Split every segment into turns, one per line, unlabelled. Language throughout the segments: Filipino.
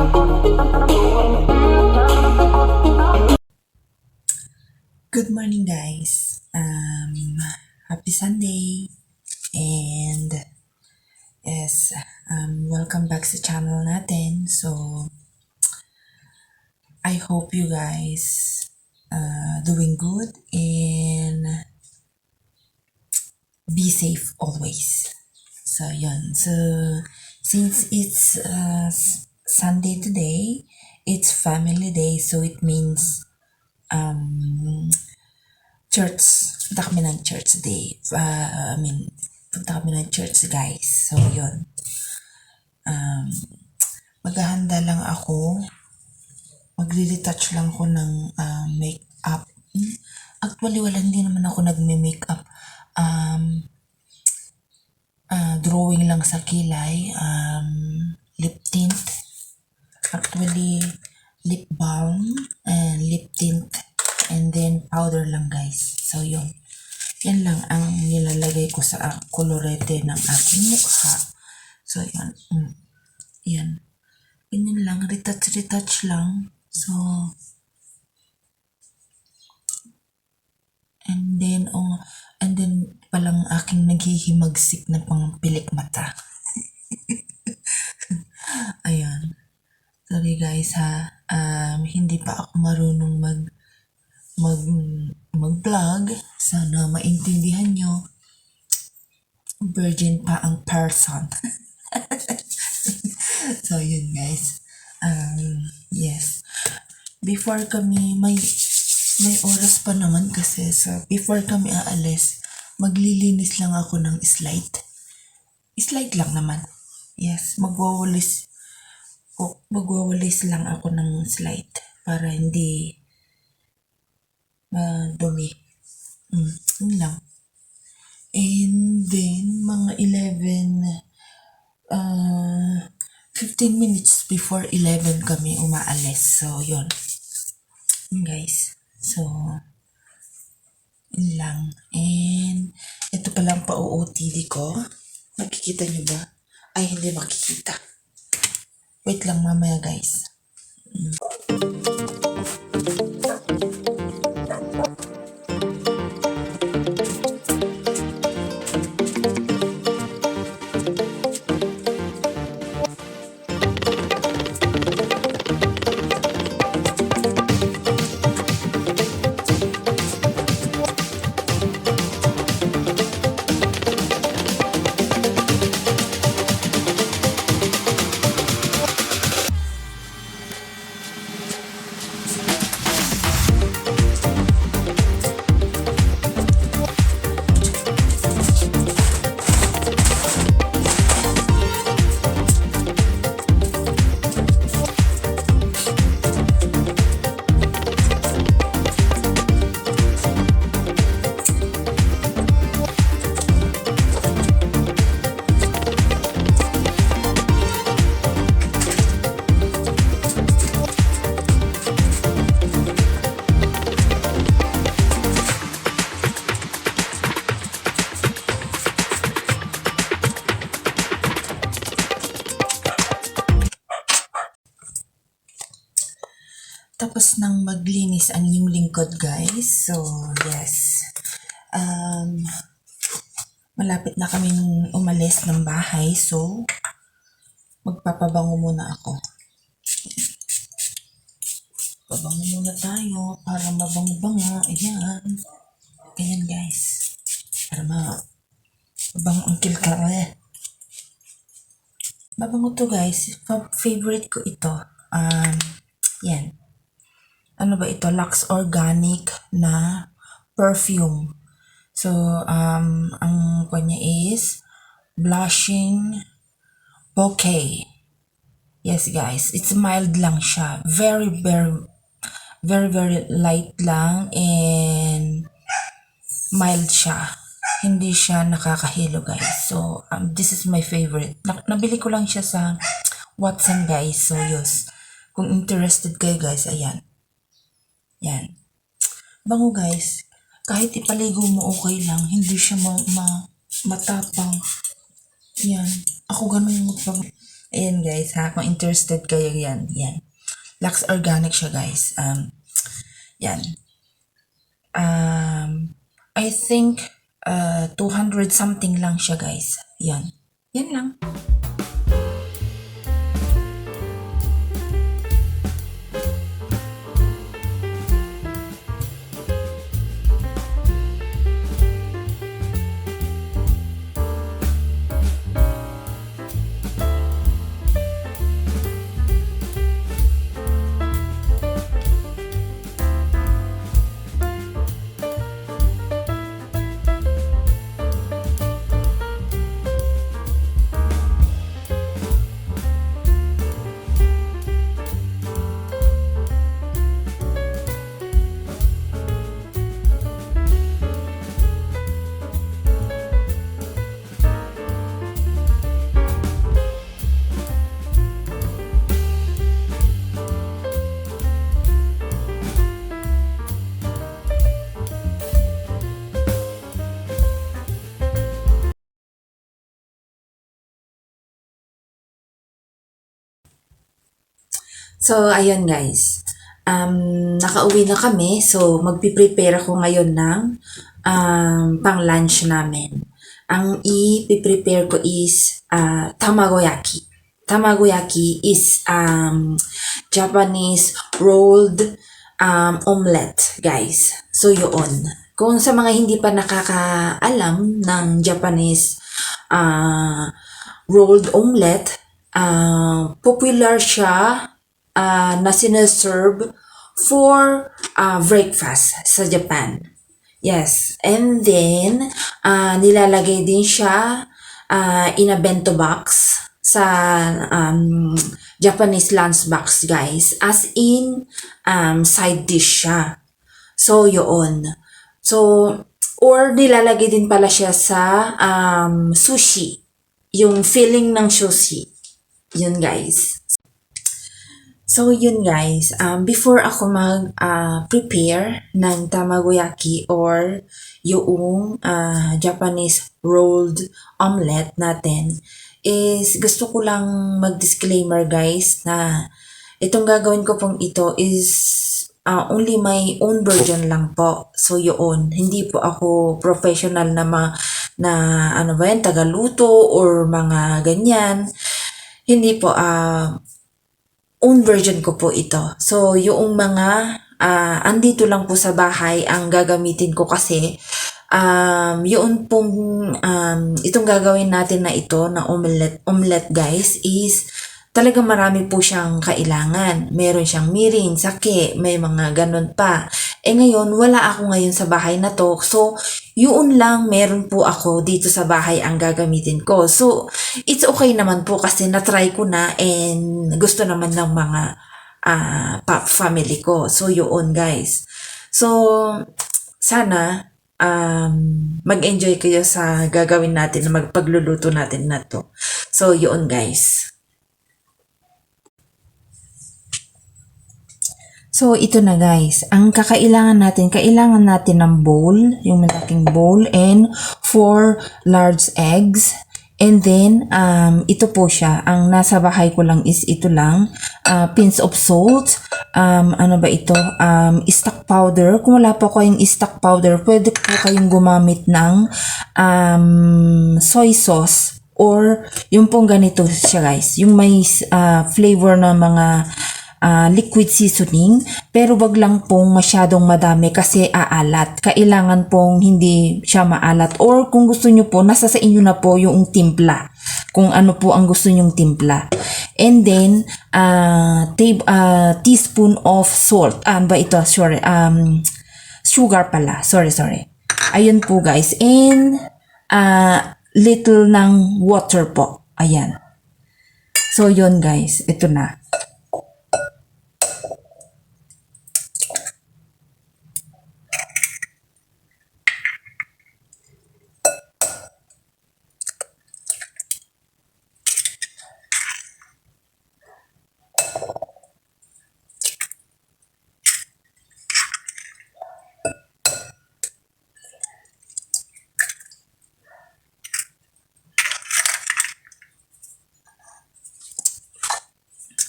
Good morning, guys. Happy Sunday, and yes, welcome back sa channel natin. So, I hope you guys doing good and be safe always. So, yun. So, since it's Sunday today, it's family day, so it means church. Punta kami ng church day. Punta kami ng church, guys. So, yun. Maghahanda lang ako. Magre-retouch lang ako ng make-up. Actually, hindi naman ako nagme-makeup. Drawing lang sa kilay. Lip tint. Actually, lip balm and lip tint. And then, powder lang, guys. So, yun. Yan lang ang nilalagay ko sa kolorete ng aking mukha. So, yan. Yan. Ganyan lang. Retouch lang. So, and then palang aking naghihimagsik na pangpilik mata. Ayan. Sorry guys ha. Hindi pa ako marunong mag-vlog. Sana maintindihan nyo. Virgin pa ang person. So, yun guys. Yes. Before kami, may oras pa naman kasi before kami aalis, maglilinis lang ako ng slide. Slide lang naman. Yes, magwawalis lang ako ng slide para hindi madumi. Yun lang. And then, mga 15 minutes before 11 kami umaalis. So, yun. Guys. So, yun lang. And, ito palang pa-OOTD ko. Makikita nyo ba? Ay, hindi makikita. Wait lang mamaya, guys. Tapos nang maglinis ang inyong lingkod, guys. So, yes. Malapit na kaming umalis ng bahay. So, magpapabango muna ako. Pabango muna tayo para mabango-bango. Ayan. Ayan, guys. Para mabango ang kilkara. Mabango to, guys. Favorite ko ito. Yan. Ano ba ito? Lux Organic na perfume. So, ang kanya is Blushing Bouquet. Yes, guys. It's mild lang siya. Very, very, very, very light lang and mild siya. Hindi siya nakakahilo, guys. So, this is my favorite. Nabili ko lang siya sa Watson, guys. So, yes. Kung interested kayo, guys, ayan. Yan. Bango, guys. Kahit ipaligo mo, okay lang. Hindi siya matapang. Yan. Ako ganun magpabango. Ayan guys ha, kung interested kayo yan. Yan. Lux Organic siya guys. Yan. I think 200 something lang siya guys. Yan. Yan lang. So, ayun guys. Nakauwi na kami. So, magpiprepare ako ngayon ng pang-lunch namin. Ang i-prepare ko is tamagoyaki. Tamagoyaki is Japanese rolled omelette, guys. So, yun. Kung sa mga hindi pa nakakaalam ng Japanese rolled omelette, popular siya na sineserve for breakfast sa Japan. Yes. And then, nilalagay din siya in a bento box sa Japanese lunch box, guys. As in, side dish siya. So, yun. So, or nilalagay din pala siya sa sushi. Yung filling ng sushi. Yun, guys. So, yun guys, before ako mag-prepare ng tamagoyaki or yung Japanese rolled omelette natin, is gusto ko lang mag-disclaimer guys na itong gagawin ko pong ito is only my own version lang po. So, yun, hindi po ako professional na ano ba yan, tagaluto or mga ganyan. Hindi po, own version ko po ito. So, yung mga andito lang po sa bahay ang gagamitin ko kasi yun pong itong gagawin natin na ito na omelette guys is talagang marami po siyang kailangan. Meron siyang mirin, sake, may mga ganun pa. Ngayon, wala ako ngayon sa bahay na to. So, yun lang meron po ako dito sa bahay ang gagamitin ko. So, it's okay naman po kasi na-try ko na and gusto naman ng mga family ko. So, yun guys. So, sana mag-enjoy kayo sa gagawin natin na magpagluluto natin na to. So, yun guys. So, ito na guys. Ang kailangan natin ng bowl, yung malaking bowl, and 4 large eggs. And then, ito po siya. Ang nasa bahay ko lang is ito lang. Pinch of salt. Ano ba ito? Stock powder. Kung wala po kayong stock powder, pwede po kayong gumamit ng soy sauce. Or, yung pong ganito siya guys. Yung may flavor na mga liquid seasoning, pero wag lang pong masyadong madami kasi aalat. Kailangan pong hindi siya maalat, or kung gusto nyo po, nasa sa inyo na po yung timpla. Kung ano po ang gusto nyong timpla. And then, teaspoon of salt. Ba ito? Sorry. Sugar pala. Sorry. Ayun po guys. And, little ng water po. Ayan. So, yun guys. Ito na.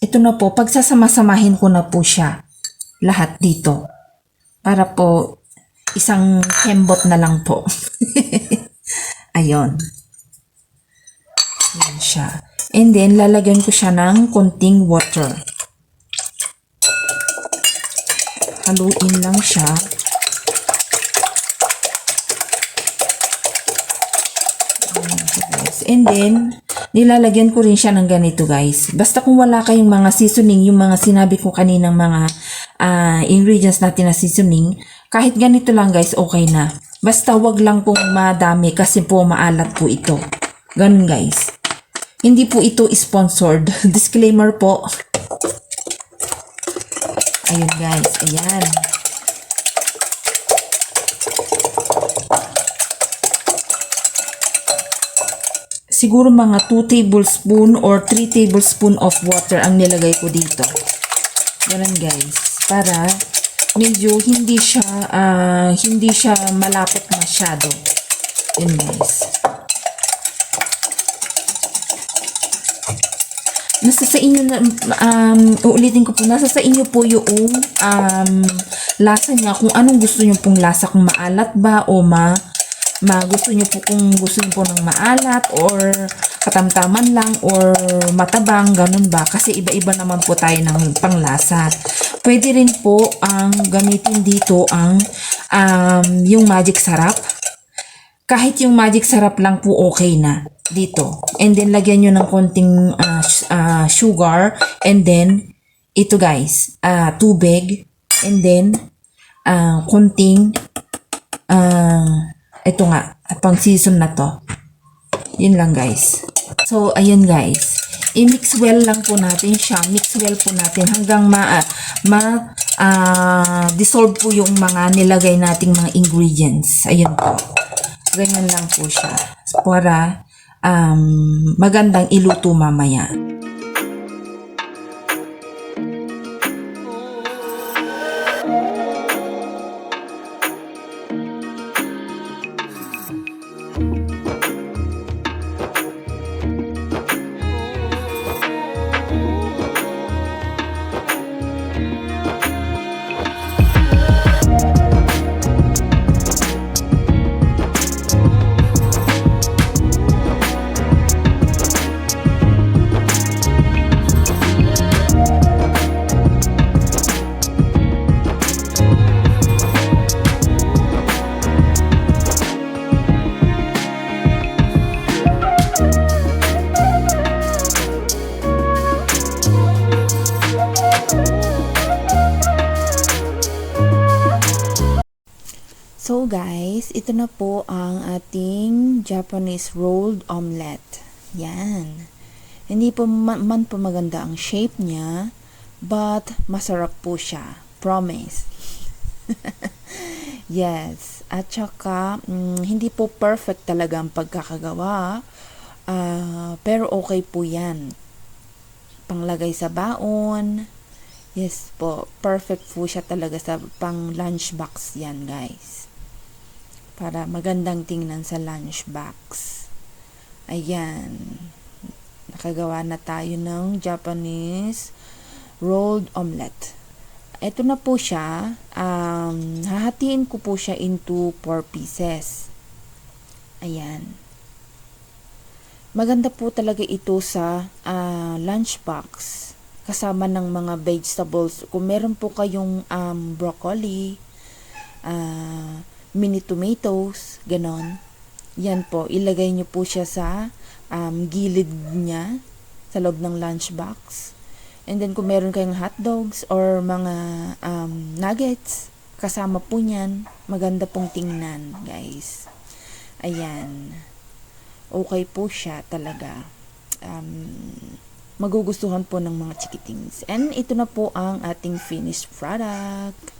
ito na po, pagsasama-samahin ko na po siya lahat dito. Para po, isang kembot na lang po. Ayun. Yan siya. And then, lalagyan ko siya ng konting water. Haluin lang siya. And then, nilalagyan ko rin siya ng ganito guys. Basta kung wala kayong mga seasoning, yung mga sinabi ko kaninang mga ingredients natin na seasoning, kahit ganito lang guys, okay na. Basta wag lang pong madami kasi po maalat po ito. Ganun guys. Hindi po ito sponsored. Disclaimer po. Ayun guys, ayan. Siguro mga 2 tablespoon or 3 tablespoon of water ang nilagay ko dito. Ganun guys. Para medyo hindi siya malapot masyado. Yun guys. Nasa sa inyo na, uulitin ko po, nasa sa inyo po yung lasa niya, kung anong gusto niyo pong lasa, kung maalat ba o gusto niyo po, kung gusto niyo po ng maalat or katamtaman lang or matabang, ganun ba? Kasi iba-iba naman po tayo ng panglasa. Pwede rin po ang gamitin dito ang yung magic sarap. Kahit yung magic sarap lang po okay na dito. And then lagyan nyo ng konting sugar, and then ito guys, tubig, and then konting ito nga, pang season na to. Yun lang guys. So ayun guys, i-mix well lang po natin siya. Mix well po natin hanggang dissolve po yung mga nilagay nating mga ingredients. Ayun po. Ganyan lang po siya. Para magandang iluto mamaya. So guys, ito na po ang ating Japanese rolled omelette. Yan. Hindi po man po maganda ang shape niya, but masarap po siya. Promise. Yes. At saka, hindi po perfect talaga ang pagkakagawa. Pero okay po yan. Panglagay sa baon. Yes po. Perfect po siya talaga sa pang lunchbox yan guys. Para magandang tingnan sa lunchbox. Ayan. Nakagawa na tayo ng Japanese rolled omelette. Ito na po siya. Hahatiin ko po siya into 4 pieces. Ayan. Maganda po talaga ito sa lunchbox. Kasama ng mga vegetables. Kung meron po kayong broccoli, mini tomatoes, ganon. Yan po, ilagay nyo po siya sa gilid niya, sa loob ng lunchbox. And then kung meron kayong hot dogs or mga nuggets, kasama po niyan, maganda pong tingnan, guys. Ayan. Okay po siya talaga. Magugustuhan po ng mga chikitings. And ito na po ang ating finished product.